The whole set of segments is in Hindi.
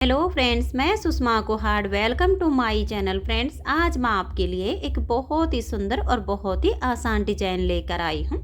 हेलो फ्रेंड्स, मैं Sushma Kohad. Welcome to my channel. Friends, आज मैं आपके लिए एक बहुत ही सुंदर और बहुत ही आसान डिज़ाइन लेकर आई हूँ।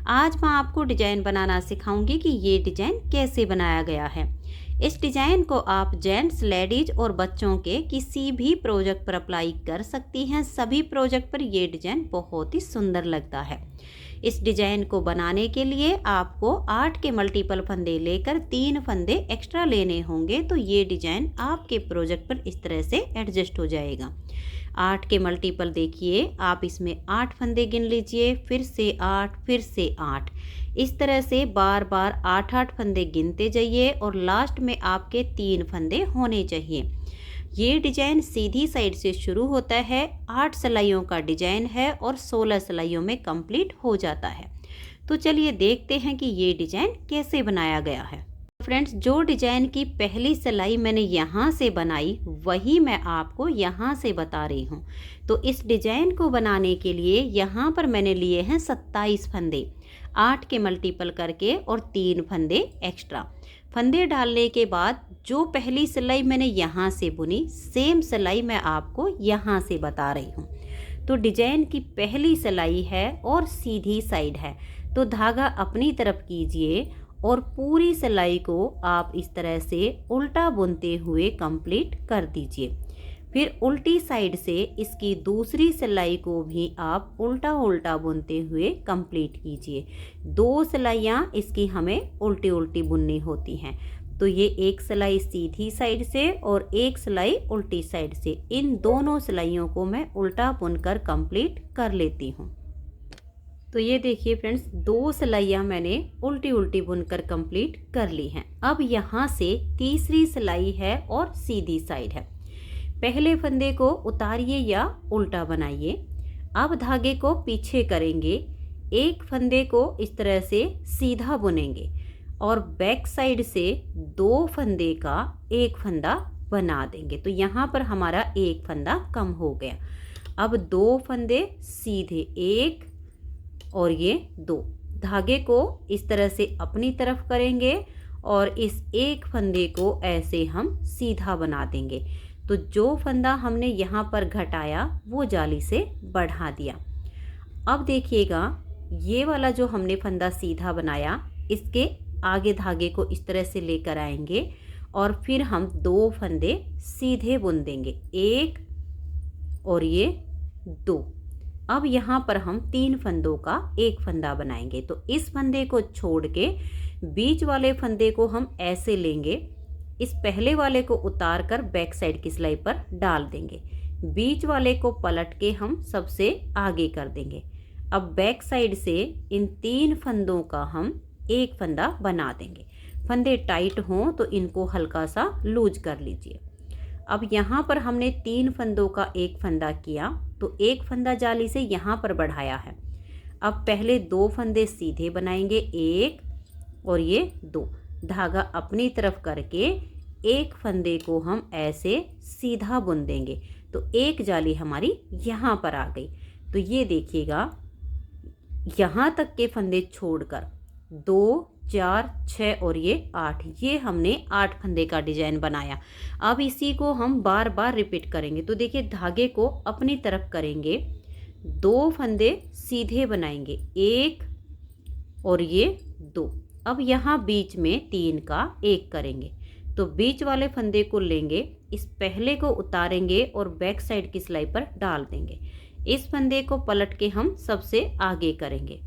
आज मैं आपको डिज़ाइन बनाना सिखाऊंगी कि ये डिज़ाइन कैसे बनाया गया है। इस डिज़ाइन को आप जेंट्स, लेडीज और बच्चों के किसी भी प्रोजेक्ट पर अप्लाई कर सकती हैं। सभी प्रोजेक्ट पर ये डिज़ाइन बहुत ही सुंदर लगता है। इस डिज़ाइन को बनाने के लिए आपको 8 के मल्टीपल फंदे लेकर 3 फंदे एक्स्ट्रा लेने होंगे, तो ये डिज़ाइन आपके प्रोजेक्ट पर इस तरह से एडजस्ट हो जाएगा। 8 के मल्टीपल देखिए, आप इसमें 8 फंदे गिन लीजिए, फिर से 8, फिर से 8। इस तरह से बार बार 8-8 फंदे गिनते जाइए और लास्ट में आपके 3 फंदे होने चाहिए। ये डिजाइन सीधी साइड से शुरू होता है, 8 सिलाइयों का डिजाइन है और 16 सिलाइयों में कंप्लीट हो जाता है। तो चलिए देखते हैं कि ये डिजाइन कैसे बनाया गया है। फ्रेंड्स, जो डिजाइन की पहली सिलाई मैंने यहाँ से बनाई वही मैं आपको यहाँ से बता रही हूँ। तो इस डिजाइन को बनाने के लिए यहाँ पर मैंने लिए हैं 27 फंदे, 8 के मल्टीपल करके और 3 फंदे एक्स्ट्रा। फंदे डालने के बाद जो पहली सिलाई मैंने यहाँ से बुनी, सेम सिलाई मैं आपको यहाँ से बता रही हूँ। तो डिजाइन की पहली सिलाई है और सीधी साइड है, तो धागा अपनी तरफ कीजिए और पूरी सिलाई को आप इस तरह से उल्टा बुनते हुए कंप्लीट कर दीजिए। फिर उल्टी साइड से इसकी दूसरी सिलाई को भी आप उल्टा उल्टा बुनते हुए कंप्लीट कीजिए। 2 सिलाइयाँ इसकी हमें उल्टी उल्टी बुननी होती हैं। तो ये एक सिलाई सीधी साइड से और एक सिलाई उल्टी साइड से, इन दोनों सिलाइयों को मैं उल्टा बुनकर कंप्लीट कर लेती हूँ। तो ये देखिए फ्रेंड्स, 2 सिलाइयाँ मैंने उल्टी उल्टी बुनकर कंप्लीट कर ली हैं। अब यहाँ से तीसरी सिलाई है और सीधी साइड है। पहले फंदे को उतारिए या उल्टा बनाइए। अब धागे को पीछे करेंगे, एक फंदे को इस तरह से सीधा बुनेंगे और बैक साइड से 2 फंदे का एक फंदा बना देंगे। तो यहाँ पर हमारा एक फंदा कम हो गया। अब 2 फंदे सीधे, एक और ये 2। धागे को इस तरह से अपनी तरफ करेंगे और इस एक फंदे को ऐसे हम सीधा बना देंगे। तो जो फंदा हमने यहाँ पर घटाया वो जाली से बढ़ा दिया। अब देखिएगा, ये वाला जो हमने फंदा सीधा बनाया, इसके आगे धागे को इस तरह से लेकर आएंगे और फिर हम 2 फंदे सीधे बुन देंगे, एक और ये 2। अब यहाँ पर हम 3 फंदों का एक फंदा बनाएंगे। तो इस फंदे को छोड़ के बीच वाले फंदे को हम ऐसे लेंगे, इस पहले वाले को उतार कर बैक साइड की सिलाई पर डाल देंगे, बीच वाले को पलट के हम सबसे आगे कर देंगे। अब बैक साइड से इन 3 फंदों का हम एक फंदा बना देंगे। फंदे टाइट हों तो इनको हल्का सा लूज कर लीजिए। अब यहाँ पर हमने 3 फंदों का एक फंदा किया, तो एक फंदा जाली से यहाँ पर बढ़ाया है। अब पहले 2 फंदे सीधे बनाएंगे, एक और ये 2। धागा अपनी तरफ करके एक फंदे को हम ऐसे सीधा बुन देंगे। तो एक जाली हमारी यहाँ पर आ गई। तो ये देखिएगा, यहाँ तक के फंदे छोड़कर 2, 4, 6 और ये 8, ये हमने 8 फंदे का डिजाइन बनाया। अब इसी को हम बार बार रिपीट करेंगे। तो देखिए, धागे को अपनी तरफ करेंगे, 2 फंदे सीधे बनाएंगे, एक और ये 2। अब यहाँ बीच में 3 का एक करेंगे। तो बीच वाले फंदे को लेंगे, इस पहले को उतारेंगे और बैक साइड की सिलाई पर डाल देंगे। इस फंदे को पलट के हम सबसे आगे करेंगे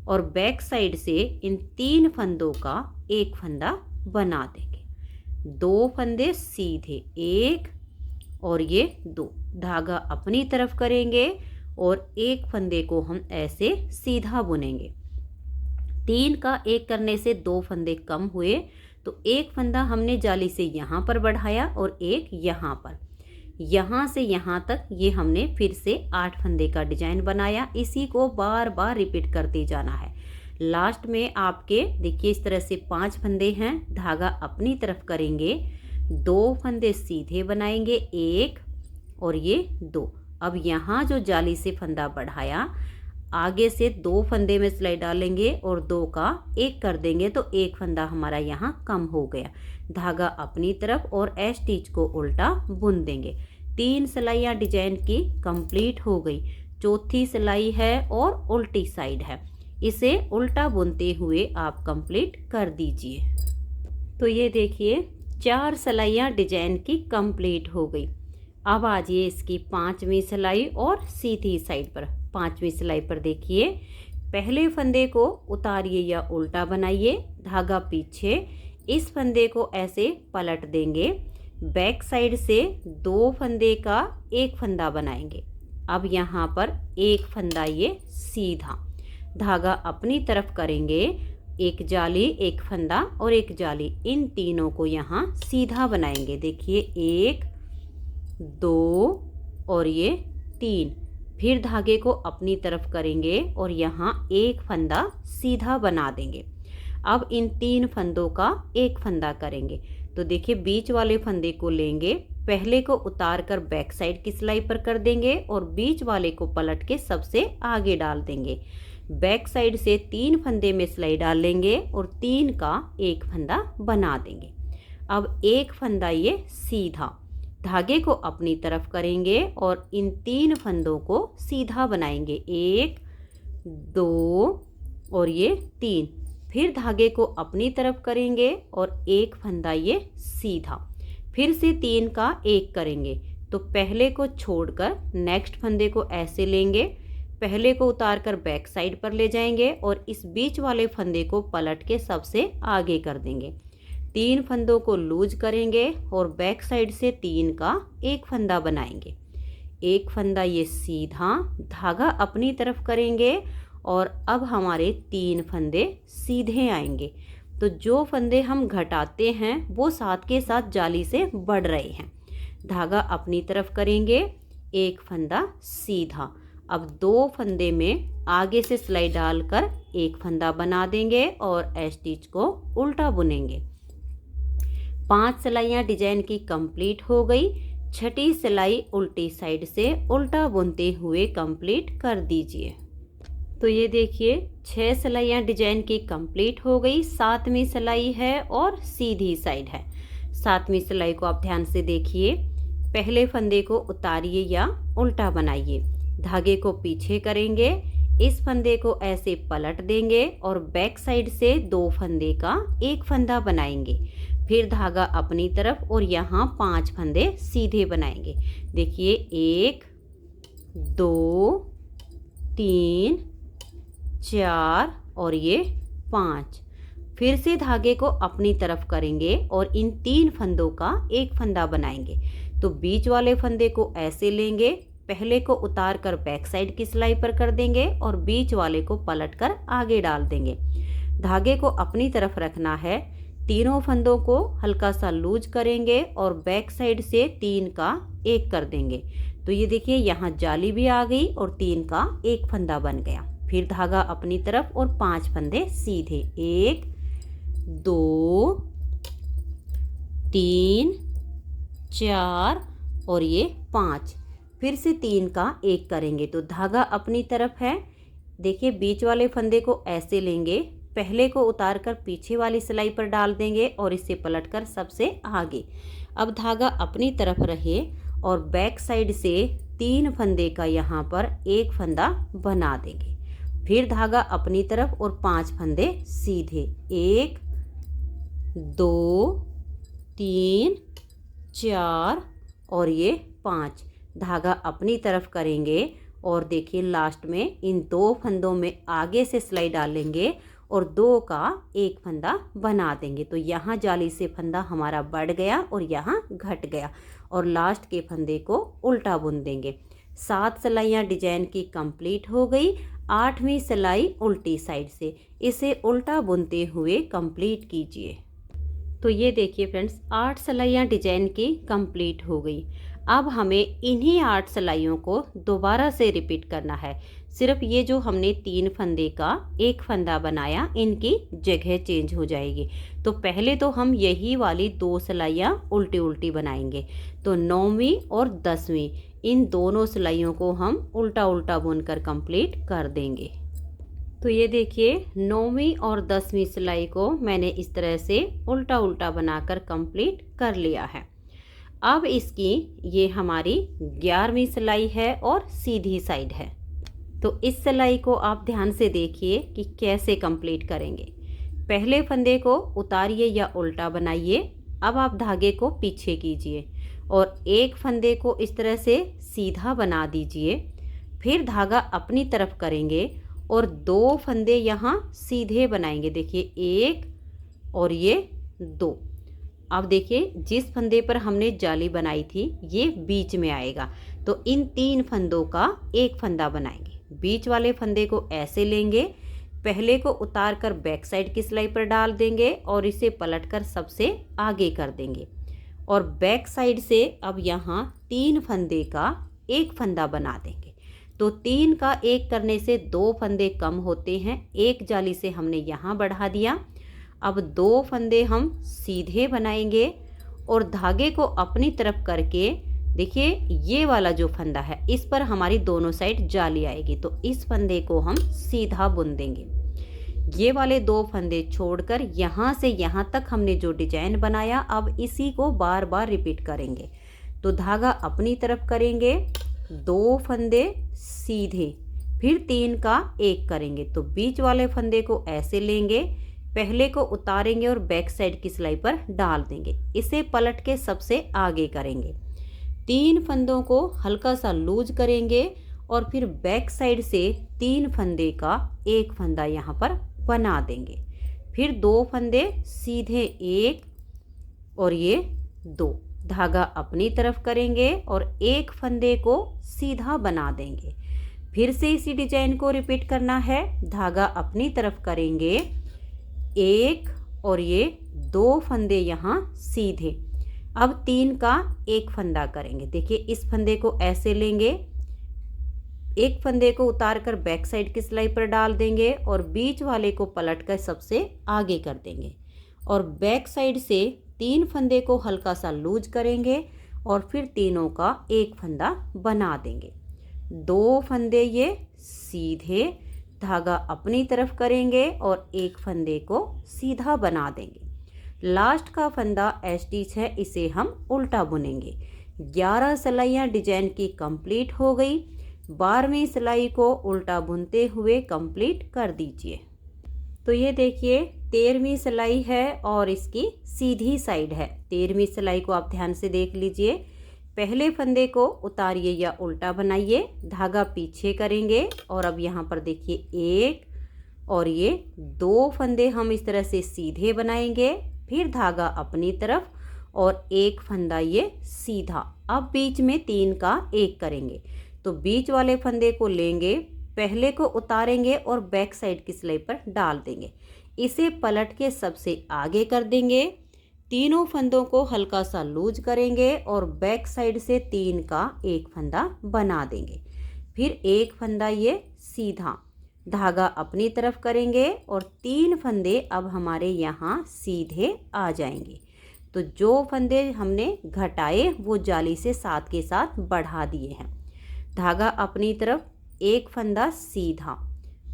और बैक साइड से इन 3 फंदों का एक फंदा बना देंगे। 2 फंदे सीधे, एक और ये 2। धागा अपनी तरफ करेंगे और एक फंदे को हम ऐसे सीधा बुनेंगे। 3 का एक करने से 2 फंदे कम हुए, तो एक फंदा हमने जाली से यहाँ पर बढ़ाया और एक यहाँ पर। यहाँ से यहाँ तक ये हमने फिर से 8 फंदे का डिजाइन बनाया। इसी को बार बार रिपीट करते जाना है। लास्ट में आपके देखिए इस तरह से 5 फंदे हैं, धागा अपनी तरफ करेंगे, 2 फंदे सीधे बनाएंगे, एक और ये 2। अब यहाँ जो जाली से फंदा बढ़ाया, आगे से 2 फंदे में सिलाई डालेंगे और 2 का 1 कर देंगे तो 1 फंदा हमारा यहाँ कम हो गया। धागा अपनी तरफ और ए स्टिच को उल्टा बुन देंगे। 3 सिलाइयाँ डिजाइन की कंप्लीट हो गई। चौथी सिलाई है और उल्टी साइड है, इसे उल्टा बुनते हुए आप कंप्लीट कर दीजिए। तो ये देखिए 4 सिलाइयाँ डिजाइन की कंप्लीट हो गई। अब आ जाइए इसकी 5वीं सिलाई और सीधी साइड पर। 5वीं सिलाई पर देखिए, पहले फंदे को उतारिए या उल्टा बनाइए, धागा पीछे, इस फंदे को ऐसे पलट देंगे, बैक साइड से 2 फंदे का 1 फंदा बनाएंगे। अब यहाँ पर 1 फंदा ये सीधा, धागा अपनी तरफ करेंगे, एक जाली, एक फंदा और एक जाली, इन तीनों को यहाँ सीधा बनाएंगे। देखिए 1 2 और ये 3, फिर धागे को अपनी तरफ करेंगे और यहाँ 1 फंदा सीधा बना देंगे। अब इन 3 फंदों का 1 फंदा करेंगे। तो देखिए बीच वाले फंदे को लेंगे, पहले को उतार कर बैक साइड की सिलाई पर कर देंगे और बीच वाले को पलट के सबसे आगे डाल देंगे। बैक साइड से 3 फंदे में सिलाई डाल लेंगे और 3 का 1 फंदा बना देंगे। अब 1 फंदा ये सीधा, धागे को अपनी तरफ करेंगे और इन 3 फंदों को सीधा बनाएंगे। 1 2 और ये 3, फिर धागे को अपनी तरफ करेंगे और 1 फंदा ये सीधा, फिर से 3 का 1 करेंगे। तो पहले को छोड़कर नेक्स्ट फंदे को ऐसे लेंगे, पहले को उतार कर बैक साइड पर ले जाएंगे और इस बीच वाले फंदे को पलट के सबसे आगे कर देंगे। 3 फंदों को लूज करेंगे और बैक साइड से 3 का 1 फंदा बनाएंगे। 1 फंदा ये सीधा, धागा अपनी तरफ करेंगे और अब हमारे 3 फंदे सीधे आएंगे। तो जो फंदे हम घटाते हैं वो साथ के साथ जाली से बढ़ रहे हैं। धागा अपनी तरफ करेंगे, 1 फंदा सीधा, अब 2 फंदे में आगे से सिलाई डालकर 1 फंदा बना देंगे और स्टिच को उल्टा बुनेंगे। 5 सिलाइयाँ डिजाइन की कंप्लीट हो गई। 6ठी सिलाई उल्टी साइड से उल्टा बुनते हुए कंप्लीट कर दीजिए। तो ये देखिए 6 सिलाइयाँ डिजाइन की कंप्लीट हो गई। 7वीं सिलाई है और सीधी साइड है। 7वीं सिलाई को आप ध्यान से देखिए, पहले फंदे को उतारिए या उल्टा बनाइए, धागे को पीछे करेंगे, इस फंदे को ऐसे पलट देंगे और बैक साइड से 2 फंदे का 1 फंदा बनाएंगे, फिर धागा अपनी तरफ और यहाँ 5 फंदे सीधे बनाएंगे। देखिए 1 2 3 4 और ये 5, फिर से धागे को अपनी तरफ करेंगे और इन 3 फंदों का 1 फंदा बनाएंगे। तो बीच वाले फंदे को ऐसे लेंगे, पहले को उतार कर बैक साइड की सिलाई पर कर देंगे और बीच वाले को पलट कर आगे डाल देंगे। धागे को अपनी तरफ रखना है, तीनों फंदों को हल्का सा लूज करेंगे और बैक साइड से 3 का 1 कर देंगे। तो ये देखिए यहाँ जाली भी आ गई और 3 का 1 फंदा बन गया। फिर धागा अपनी तरफ और 5 फंदे सीधे, 1 2 3 4 और ये 5, फिर से 3 का 1 करेंगे। तो धागा अपनी तरफ है, देखिए बीच वाले फंदे को ऐसे लेंगे, पहले को उतार कर पीछे वाली सिलाई पर डाल देंगे और इसे पलटकर सबसे आगे। अब धागा अपनी तरफ रहे और बैक साइड से 3 फंदे का यहाँ पर 1 फंदा बना देंगे। फिर धागा अपनी तरफ और 5 फंदे सीधे, 1 2 3 4 और ये 5, धागा अपनी तरफ करेंगे और देखिए लास्ट में इन 2 फंदों में आगे से सिलाई डालेंगे और 2 का 1 फंदा बना देंगे। तो यहाँ जाली से फंदा हमारा बढ़ गया और यहाँ घट गया और लास्ट के फंदे को उल्टा बुन देंगे। 7 सिलाइयाँ डिजाइन की कंप्लीट हो गई। 8वीं सिलाई उल्टी साइड से, इसे उल्टा बुनते हुए कंप्लीट कीजिए। तो ये देखिए फ्रेंड्स 8 सिलाइयाँ डिजाइन की कंप्लीट हो गई। अब हमें इन्हीं 8 सिलाइयों को दोबारा से रिपीट करना है। सिर्फ ये जो हमने 3 फंदे का एक फंदा बनाया, इनकी जगह चेंज हो जाएगी। तो पहले तो हम यही वाली 2 सिलाइयाँ उल्टी उल्टी बनाएंगे। तो 9वीं और 10वीं इन दोनों सिलाइयों को हम उल्टा उल्टा बुनकर कंप्लीट कर देंगे। तो ये देखिए 9वीं और 10वीं सिलाई को मैंने इस तरह से उल्टा उल्टा बनाकर कंप्लीट कर लिया है। अब इसकी ये हमारी 11वीं सिलाई है और सीधी साइड है। तो इस सिलाई को आप ध्यान से देखिए कि कैसे कंप्लीट करेंगे। पहले फंदे को उतारिए या उल्टा बनाइए। अब आप धागे को पीछे कीजिए और एक फंदे को इस तरह से सीधा बना दीजिए। फिर धागा अपनी तरफ करेंगे और 2 फंदे यहाँ सीधे बनाएंगे। देखिए 1 और ये 2। अब देखिए जिस फंदे पर हमने जाली बनाई थी ये बीच में आएगा। तो इन 3 फंदों का एक फंदा बनाएंगे। बीच वाले फंदे को ऐसे लेंगे, पहले को उतार कर बैक साइड की सिलाई पर डाल देंगे और इसे पलटकर सबसे आगे कर देंगे। और बैक साइड से अब यहाँ 3 फंदे का एक फंदा बना देंगे। तो 3 का एक करने से 2 फंदे कम होते हैं। एक जाली से हमने यहाँ बढ़ा दिया। अब 2 फंदे हम सीधे बनाएंगे और धागे को अपनी तरफ करके देखिए ये वाला जो फंदा है इस पर हमारी दोनों साइड जाली आएगी। तो इस फंदे को हम सीधा बुन देंगे। ये वाले 2 फंदे छोड़कर यहाँ से यहाँ तक हमने जो डिजाइन बनाया अब इसी को बार बार रिपीट करेंगे। तो धागा अपनी तरफ करेंगे, 2 फंदे सीधे, फिर 3 का एक करेंगे। तो बीच वाले फंदे को ऐसे लेंगे, पहले को उतारेंगे और बैक साइड की सिलाई पर डाल देंगे। इसे पलट के सबसे आगे करेंगे। 3 फंदों को हल्का सा लूज करेंगे और फिर बैक साइड से 3 फंदे का एक फंदा यहाँ पर बना देंगे। फिर 2 फंदे सीधे, 1 और ये 2, धागा अपनी तरफ करेंगे और एक फंदे को सीधा बना देंगे। फिर से इसी डिजाइन को रिपीट करना है। धागा अपनी तरफ करेंगे, 1 और ये 2 फंदे यहाँ सीधे। अब 3 का एक फंदा करेंगे। देखिए इस फंदे को ऐसे लेंगे, एक फंदे को उतार कर बैक साइड की सिलाई पर डाल देंगे और बीच वाले को पलट कर सबसे आगे कर देंगे। और बैक साइड से 3 फंदे को हल्का सा लूज करेंगे और फिर तीनों का एक फंदा बना देंगे। 2 फंदे ये सीधे, धागा अपनी तरफ करेंगे और एक फंदे को सीधा बना देंगे। लास्ट का फंदा स्टिच है, इसे हम उल्टा बुनेंगे। 11 सिलाइयाँ डिजाइन की कंप्लीट हो गई। 12वीं सिलाई को उल्टा बुनते हुए कंप्लीट कर दीजिए। तो ये देखिए 13वीं सिलाई है और इसकी सीधी साइड है। 13वीं सिलाई को आप ध्यान से देख लीजिए। पहले फंदे को उतारिए या उल्टा बनाइए, धागा पीछे करेंगे और अब यहाँ पर देखिए 1 और ये 2 फंदे हम इस तरह से सीधे बनाएंगे। फिर धागा अपनी तरफ और एक फंदा ये सीधा। अब बीच में 3 का एक करेंगे। तो बीच वाले फंदे को लेंगे, पहले को उतारेंगे और बैक साइड की सिलाई पर डाल देंगे। इसे पलट के सबसे आगे कर देंगे। तीनों फंदों को हल्का सा लूज करेंगे और बैक साइड से 3 का एक फंदा बना देंगे। फिर एक फंदा ये सीधा, धागा अपनी तरफ करेंगे और 3 फंदे अब हमारे यहाँ सीधे आ जाएंगे। तो जो फंदे हमने घटाए वो जाली से साथ के साथ बढ़ा दिए हैं। धागा अपनी तरफ, एक फंदा सीधा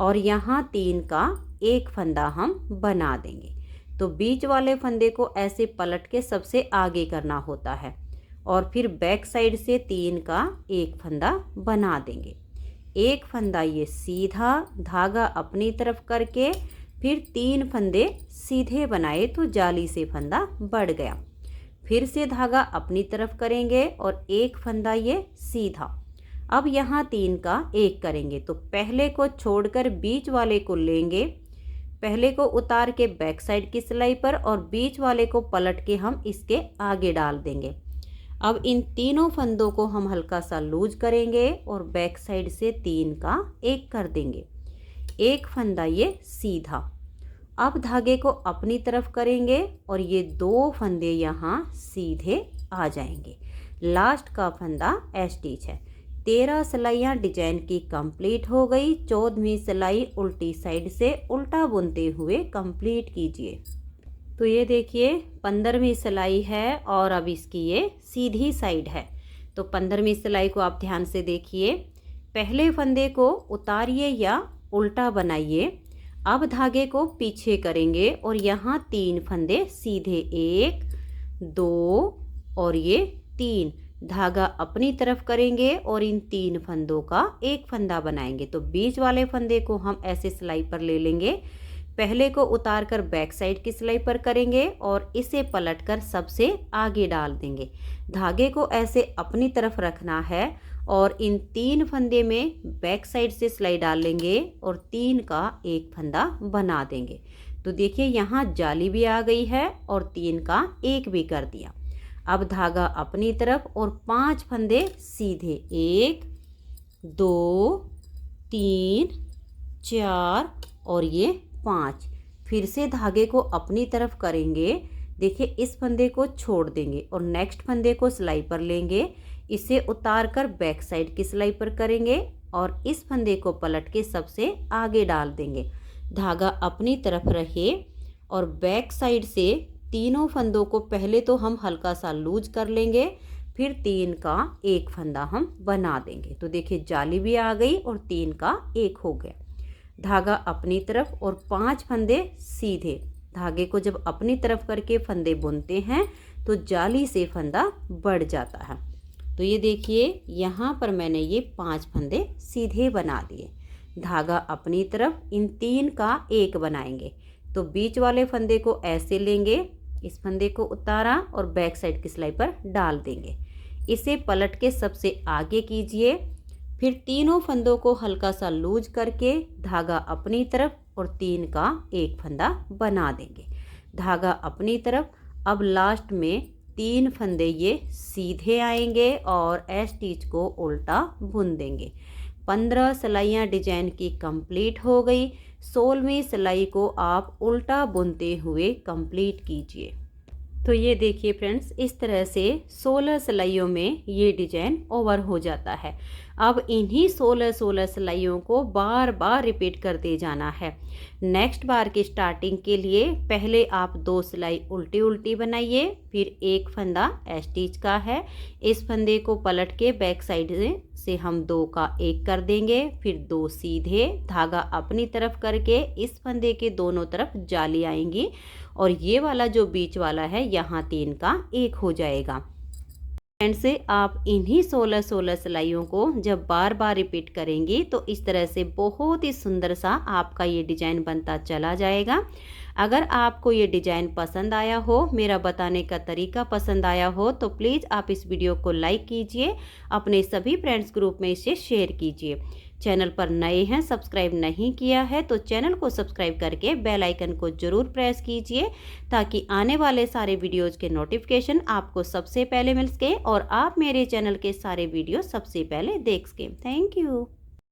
और यहाँ 3 का एक फंदा हम बना देंगे। तो बीच वाले फंदे को ऐसे पलट के सबसे आगे करना होता है और फिर बैक साइड से 3 का एक फंदा बना देंगे। एक फंदा ये सीधा, धागा अपनी तरफ करके फिर 3 फंदे सीधे बनाए तो जाली से फंदा बढ़ गया। फिर से धागा अपनी तरफ करेंगे और एक फंदा ये सीधा। अब यहाँ 3 का एक करेंगे। तो पहले को छोड़कर बीच वाले को लेंगे, पहले को उतार के बैक साइड की सिलाई पर और बीच वाले को पलट के हम इसके आगे डाल देंगे। अब इन तीनों फंदों को हम हल्का सा लूज करेंगे और बैक साइड से 3 का एक कर देंगे। एक फंदा ये सीधा। अब धागे को अपनी तरफ करेंगे और ये 2 फंदे यहाँ सीधे आ जाएंगे। लास्ट का फंदा स्टिच है। 13 सिलाइयाँ डिजाइन की कंप्लीट हो गई। 14वीं सिलाई उल्टी साइड से उल्टा बुनते हुए कंप्लीट कीजिए। तो ये देखिए 15वीं सिलाई है और अब इसकी ये सीधी साइड है। तो 15वीं सिलाई को आप ध्यान से देखिए। पहले फंदे को उतारिए या उल्टा बनाइए। अब धागे को पीछे करेंगे और यहाँ 3 फंदे सीधे, 1 2 और ये 3। धागा अपनी तरफ करेंगे और इन 3 फंदों का एक फंदा बनाएंगे। तो बीच वाले फंदे को हम ऐसे सिलाई पर ले लेंगे। पहले को उतार कर बैक साइड की सिलाई पर करेंगे और इसे पलटकर सबसे आगे डाल देंगे। धागे को ऐसे अपनी तरफ रखना है और इन 3 फंदे में बैक साइड से सिलाई डाल लेंगे और 3 का एक फंदा बना देंगे। तो देखिए यहाँ जाली भी आ गई है और 3 का एक भी कर दिया। अब धागा अपनी तरफ और 5 फंदे सीधे, 1 2 3 4 और ये 5। फिर से धागे को अपनी तरफ करेंगे। देखिए इस फंदे को छोड़ देंगे और नेक्स्ट फंदे को सिलाई पर लेंगे। इसे उतार कर बैक साइड की सिलाई पर करेंगे और इस फंदे को पलट के सबसे आगे डाल देंगे। धागा अपनी तरफ रहे और बैक साइड से तीनों फंदों को पहले तो हम हल्का सा लूज कर लेंगे, फिर 3 का एक फंदा हम बना देंगे। तो देखिए जाली भी आ गई और 3 का एक हो गया। धागा अपनी तरफ और 5 फंदे सीधे। धागे को जब अपनी तरफ करके फंदे बुनते हैं तो जाली से फंदा बढ़ जाता है। तो ये देखिए यहाँ पर मैंने ये 5 फंदे सीधे बना दिए। धागा अपनी तरफ, इन 3 का एक बनाएंगे। तो बीच वाले फंदे को ऐसे लेंगे, इस फंदे को उतारा और बैक साइड की सिलाई पर डाल देंगे। इसे पलट के सबसे आगे कीजिए। फिर तीनों फंदों को हल्का सा लूज करके धागा अपनी तरफ और 3 का एक फंदा बना देंगे। धागा अपनी तरफ। अब लास्ट में 3 फंदे ये सीधे आएंगे और स्टिच को उल्टा बुन देंगे। 15 सिलाइयाँ डिजाइन की कंप्लीट हो गई। 16वीं सिलाई को आप उल्टा बुनते हुए कंप्लीट कीजिए। तो ये देखिए फ्रेंड्स, इस तरह से 16 सिलाइयों में ये डिजाइन ओवर हो जाता है। अब इन्हीं 16 सिलाइयों को बार बार रिपीट करते जाना है। नेक्स्ट बार की स्टार्टिंग के लिए पहले आप 2 सिलाई उल्टी उल्टी बनाइए, फिर एक फंदा स्टिच का है। इस फंदे को पलट के बैक साइड से हम 2 का एक कर देंगे, फिर 2 सीधे। धागा अपनी तरफ करके इस फंदे के दोनों तरफ जाली आएंगी और ये वाला जो बीच वाला है यहाँ 3 का एक हो जाएगा। एंड से आप इन्हीं 16 सिलाइयों को जब बार बार रिपीट करेंगी तो इस तरह से बहुत ही सुंदर सा आपका ये डिजाइन बनता चला जाएगा। अगर आपको ये डिजाइन पसंद आया हो, मेरा बताने का तरीका पसंद आया हो, तो प्लीज़ आप इस वीडियो को लाइक कीजिए, अपने सभी फ्रेंड्स ग्रुप में इसे शेयर कीजिए। चैनल पर नए हैं, सब्सक्राइब नहीं किया है तो चैनल को सब्सक्राइब करके बेल आइकन को ज़रूर प्रेस कीजिए ताकि आने वाले सारे वीडियोज़ के नोटिफिकेशन आपको सबसे पहले मिल सके और आप मेरे चैनल के सारे वीडियो सबसे पहले देख सकें। Thank you.